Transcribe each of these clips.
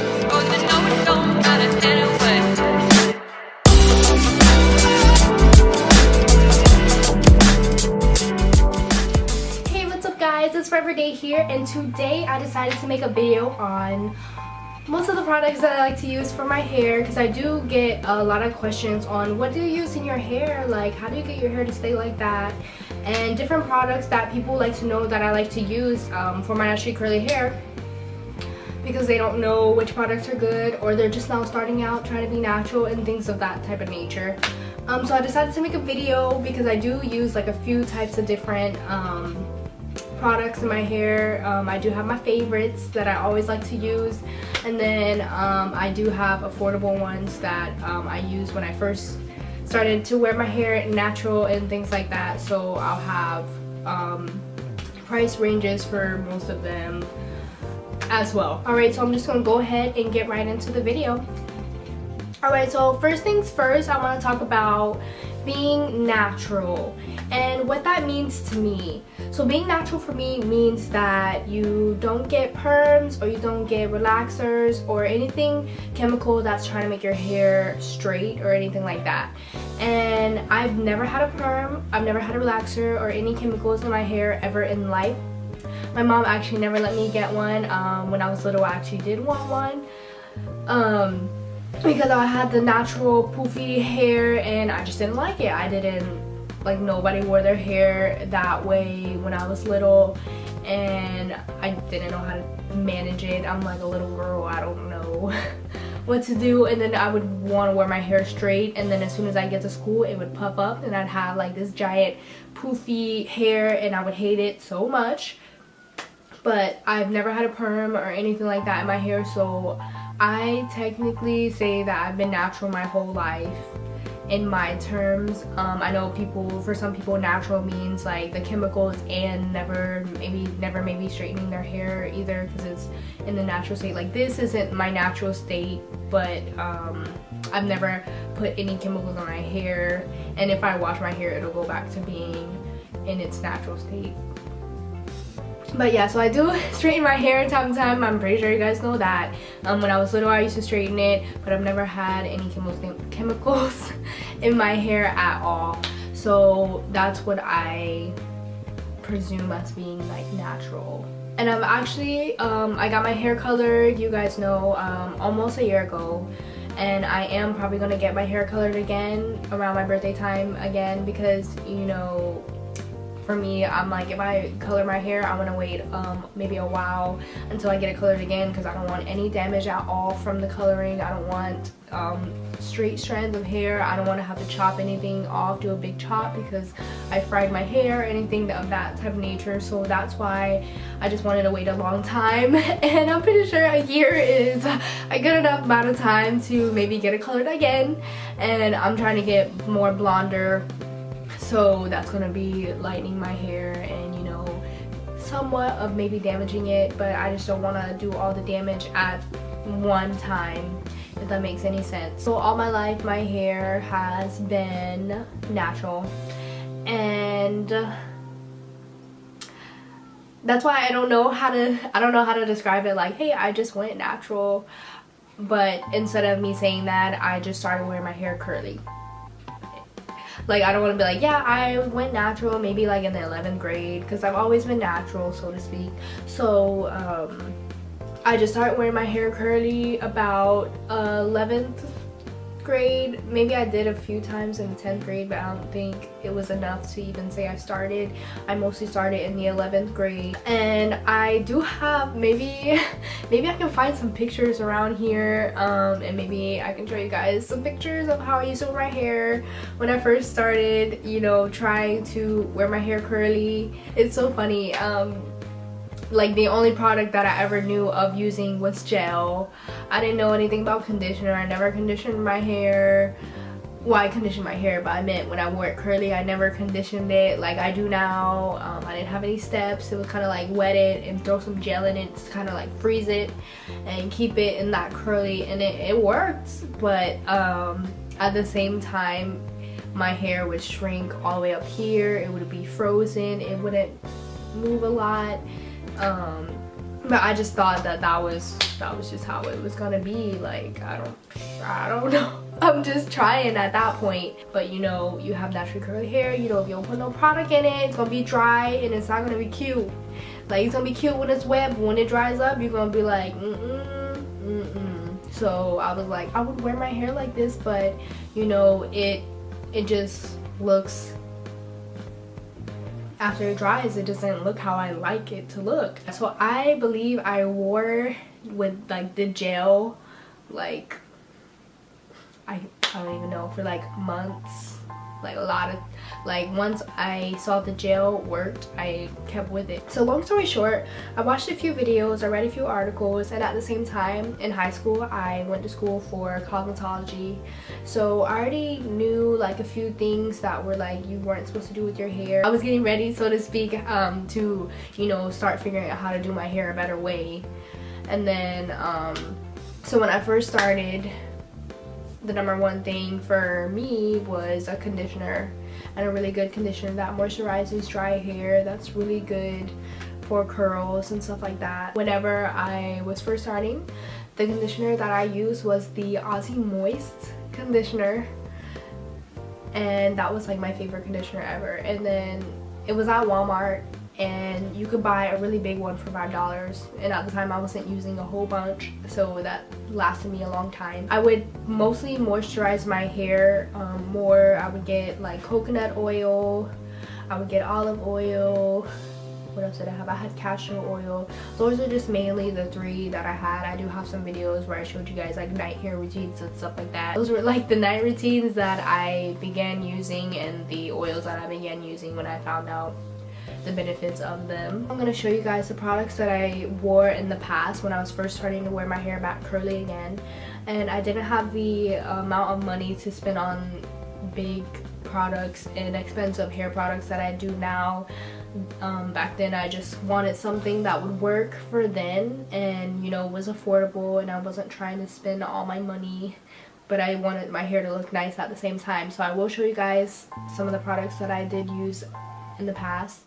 Oh, you know it don't matter anyway. Hey, what's up guys, it's Forever Day here, and today I decided to make a video on most of the products that I like to use for my hair, because I do get a lot of questions on what do you use in your hair, like how do you get your hair to stay like that, and different products that people like to know that I like to use for my naturally curly hair, because they don't know which products are good, or they're just now starting out trying to be natural and things of that type of nature. So I decided to make a video because I do use like a few types of different products in my hair. I do have my favorites that I always like to use, and then I do have affordable ones that I use when I first started to wear my hair natural and things like that. So I'll have price ranges for most of them as well. Alright, so I'm just gonna go ahead and get right into the video. Alright, so first things first, I want to talk about being natural and what that means to me. So being natural for me means that you don't get perms, or you don't get relaxers or anything chemical that's trying to make your hair straight or anything like that. And I've never had a perm, I've never had a relaxer or any chemicals in my hair ever in life. My mom actually never let me get one. When I was little, I actually did want one. Because I had the natural poofy hair and I just didn't like it. I didn't, like, nobody wore their hair that way when I was little, and I didn't know how to manage it. I'm like a little girl, I don't know what to do. And then I would want to wear my hair straight, and then as soon as I get to school it would puff up and I'd have like this giant poofy hair, and I would hate it so much. But I've never had a perm or anything like that in my hair, so I technically say that I've been natural my whole life in my terms. I know for some people natural means like the chemicals and never maybe straightening their hair either, because it's in the natural state. Like, this isn't my natural state, but I've never put any chemicals on my hair, and if I wash my hair it'll go back to being in its natural state. But yeah, so I do straighten my hair time to time. I'm pretty sure you guys know that. When I was little I used to straighten it, but I've never had any chemicals in my hair at all. So that's what I presume as being like natural. And I've actually, I got my hair colored, you guys know, almost a year ago. And I am probably gonna get my hair colored again around my birthday time again, because, you know, for me, I'm like, if I color my hair, I want to wait maybe a while until I get it colored again, because I don't want any damage at all from the coloring. I don't want straight strands of hair. I don't want to have to chop anything off, do a big chop, because I fried my hair or anything of that type of nature. So that's why I just wanted to wait a long time, and I'm pretty sure a year is a good enough amount of time to maybe get it colored again. And I'm trying to get more blonder, so that's gonna be lightening my hair and, you know, somewhat of maybe damaging it, but I just don't want to do all the damage at one time, if that makes any sense. So all my life my hair has been natural, and that's why I don't know how to describe it, like, hey, I just went natural. But instead of me saying that, I just started wearing my hair curly. Like, I don't want to be like, yeah, I went natural maybe like in the 11th grade, because I've always been natural, so to speak. So I just started wearing my hair curly about 11th grade. Maybe I did a few times in the 10th grade, but I don't think it was enough to even say I started. I mostly started in the 11th grade. And I do have, maybe I can find some pictures around here, and maybe I can show you guys some pictures of how I used to wear my hair when I first started, you know, trying to wear my hair curly. It's so funny. Like, the only product that I ever knew of using was gel. I didn't know anything about conditioner. I never conditioned my hair. Well, I conditioned my hair, but I meant when I wore it curly, I never conditioned it like I do now. I didn't have any steps. It was kind of like wet it and throw some gel in it to kind of like freeze it and keep it in that curly, and it worked. But at the same time, my hair would shrink all the way up here. It would be frozen. It wouldn't move a lot. But I just thought that that was just how it was gonna be. Like, I don't know. I'm just trying at that point. But you know, you have naturally curly hair, you know, if you don't put no product in it, it's gonna be dry and it's not gonna be cute. Like, it's gonna be cute when it's wet, but when it dries up, you're gonna be like, So I was like, I would wear my hair like this, but you know, it just looks, after it dries, it doesn't look how I like it to look. So I believe I wore with like the gel, like I don't even know, for like months. Like a lot of, like once I saw the gel worked, I kept with it. So long story short, I watched a few videos, I read a few articles, and at the same time in high school I went to school for cosmetology. So I already knew like a few things that were like you weren't supposed to do with your hair. I was getting ready, so to speak, to, you know, start figuring out how to do my hair a better way. And then so when I first started, the number one thing for me was a conditioner, and a really good conditioner that moisturizes dry hair, that's really good for curls and stuff like that. Whenever I was first starting, the conditioner that I used was the Aussie Moist conditioner, and that was like my favorite conditioner ever. And then it was at Walmart, and you could buy a really big one for $5, and at the time I wasn't using a whole bunch, so that lasted me a long time. I would mostly moisturize my hair more. I would get like coconut oil, I would get olive oil. What else did I have? I had castor oil. Those are just mainly the three that I had. I do have some videos where I showed you guys like night hair routines and stuff like that. Those were like the night routines that I began using, and the oils that I began using when I found out the benefits of them. I'm going to show you guys the products that I wore in the past when I was first starting to wear my hair back curly again, and I didn't have the amount of money to spend on big products and expensive hair products that I do now. Back then I just wanted something that would work for then, and you know, was affordable, and I wasn't trying to spend all my money, but I wanted my hair to look nice at the same time. So I will show you guys some of the products that I did use in the past.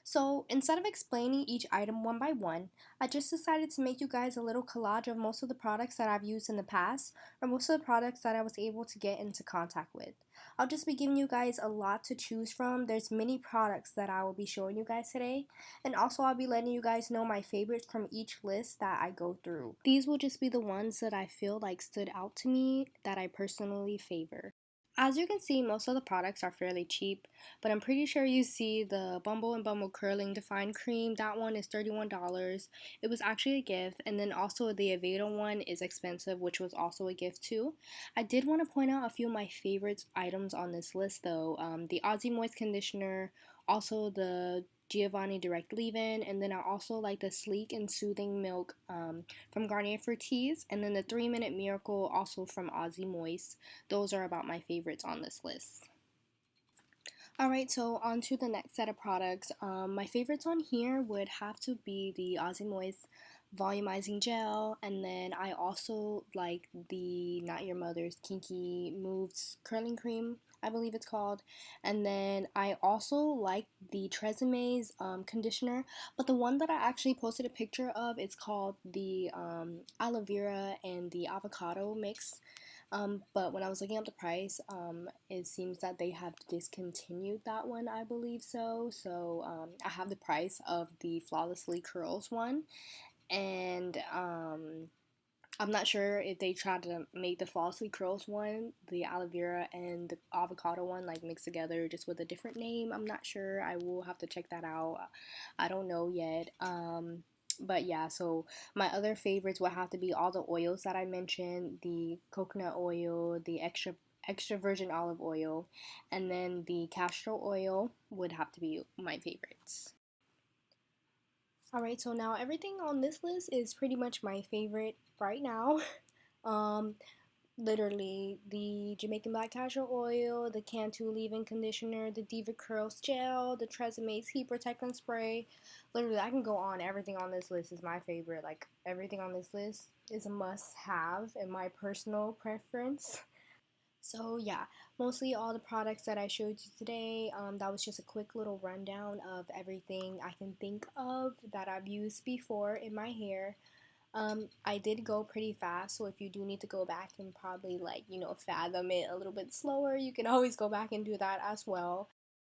So instead of explaining each item one by one, I just decided to make you guys a little collage of most of the products that I've used in the past, or most of the products that I was able to get into contact with. I'll just be giving you guys a lot to choose from. There's many products that I will be showing you guys today, and also I'll be letting you guys know my favorites from each list that I go through. These will just be the ones that I feel like stood out to me that I personally favor. As you can see, most of the products are fairly cheap, but I'm pretty sure you see the Bumble and Bumble Curling Define Cream. That one is $31. It was actually a gift, and then also the Aveda one is expensive, which was also a gift too. I did want to point out a few of my favorite items on this list though. The Aussie Moist Conditioner, also the Giovanni Direct Leave-In, and then I also like the Sleek and Soothing Milk from Garnier Fructis, and then the 3-Minute Miracle also from Aussie Moist. Those are about my favorites on this list. Alright, so on to the next set of products. My favorites on here would have to be the Aussie Moist Volumizing Gel, and then I also like the Not Your Mother's Kinky Moves Curling Cream, I believe it's called. And then I also like the Treseme's conditioner, but the one that I actually posted a picture of, it's called the aloe vera and the avocado mix. But when I was looking up the price, it seems that they have discontinued that one, I believe so. So I have the price of the Flawlessly Curls one, and I'm not sure if they tried to make the Flawlessly Curls one, the aloe vera and the avocado one, like mixed together just with a different name. I'm not sure. I will have to check that out. I don't know yet. But yeah, so my other favorites would have to be all the oils that I mentioned, the coconut oil, the extra virgin olive oil, and then the castor oil would have to be my favorites. Alright, so now everything on this list is pretty much my favorite right now. Um, Literally, the Jamaican Black Castor Oil, the Cantu Leave-In Conditioner, the Diva Curls Gel, the Treseme's Heat Protectant Spray. Literally, I can go on. Everything on this list is my favorite. Like, everything on this list is a must-have in my personal preference. So yeah, mostly all the products that I showed you today, that was just a quick little rundown of everything I can think of that I've used before in my hair. I did go pretty fast, so if you do need to go back and probably like, fathom it a little bit slower, you can always go back and do that as well.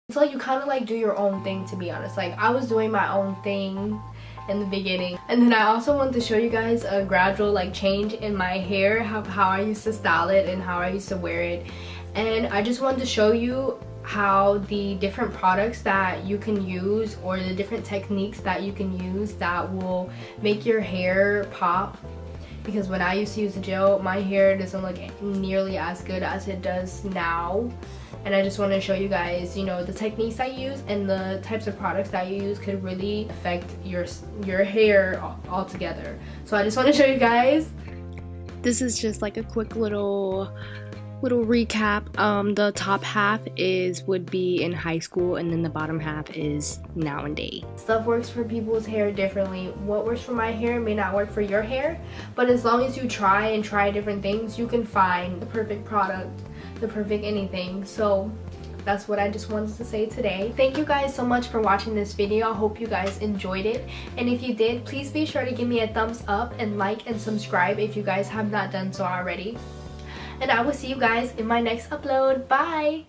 It's like you kind of like do your own thing, to be honest. Like I was doing my own thing in the beginning, and then I also want to show you guys a gradual like change in my hair, how I used to style it and how I used to wear it. And I just wanted to show you how the different products that you can use, or the different techniques that you can use, that will make your hair pop. Because when I used to use the gel, my hair doesn't look nearly as good as it does now. And I just want to show you guys, the techniques I use and the types of products that you use could really affect your hair altogether. So I just want to show you guys. This is just like a quick little recap. The top half would be in high school, and then the bottom half is nowadays. Stuff works for people's hair differently. What works for my hair may not work for your hair, but as long as you try different things, you can find the perfect product, the perfect anything. So that's what I just wanted to say today. Thank you guys so much for watching this video. I hope you guys enjoyed it, and if you did, please be sure to give me a thumbs up and like and subscribe if you guys have not done so already. And I will see you guys in my next upload. Bye!